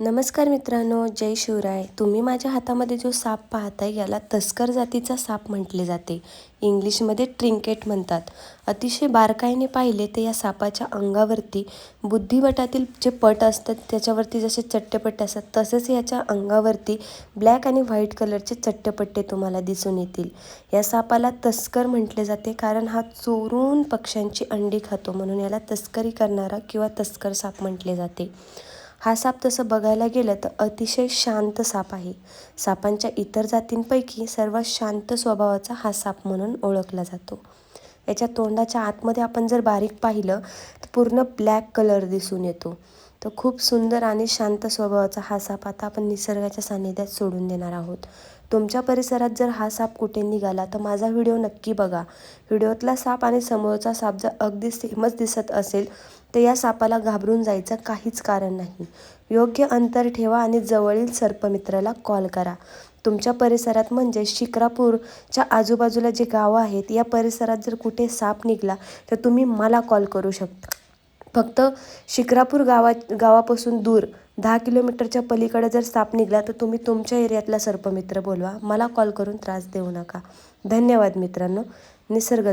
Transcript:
नमस्कार मित्रांनो, जय शिवराय. तुम्ही माझ्या हातामध्ये जो साप पाहताय याला तस्कर जातीचा साप म्हटले जाते. इंग्लिशमध्ये ट्रिंकेट म्हणतात. अतिशय बारकाईने पाहिले तर या सापाच्या अंगावरती बुद्धिवटातील जे पट असतात त्याच्यावरती जसे चट्टेपट्टे असतात तसेच याच्या अंगावरती ब्लॅक आणि व्हाईट कलरचे चट्टेपट्टे तुम्हाला दिसून येतील. या सापाला तस्कर म्हटले जाते कारण हा चोरून पक्ष्यांची अंडी खातो, म्हणून याला तस्करी करणारा किंवा तस्कर साप म्हटले जाते. हा साप तसं बघायला गेलं तर अतिशय शांत साप आहे. सापांच्या इतर जातींपैकी सर्वात शांत स्वभावाचा हा साप म्हणून ओळखला जातो. याच्या तोंडाच्या आतमध्ये आपण जर बारीक पाहिलं तर पूर्ण ब्लॅक कलर दिसून येतो. तर खूप सुंदर आणि शांत स्वभावाचा हा साप आता आपण निसर्गाच्या सानिध्यात सोडून देणार आहोत. तुमच्या परिसरात जर हा साप कुठे निघाला तर माझा व्हिडिओ नक्की बघा. व्हिडिओतला साप आणि समोरचा साप जर अगदी सेमच दिसत असेल तर या सापाला घाबरून जायचं काहीच कारण नाही. योग्य अंतर ठेवा आणि जवळील सर्पमित्राला कॉल करा. तुमच्या परिसरात म्हणजे शिक्रापूरच्या आजूबाजूला जे गावं आहेत या परिसरात जर कुठे साप निघाला तर तुम्ही मला कॉल करू शकता. फक्त शिक्रापूर गावापासून दूर 10 किलोमीटरच्या पलीकडे जर साप निघाला तर तुम्ही तुमच्या एरियातला सर्पमित्र बोलवा. मला कॉल करून त्रास देऊ नका. धन्यवाद मित्रांनो. निसर्ग जपा.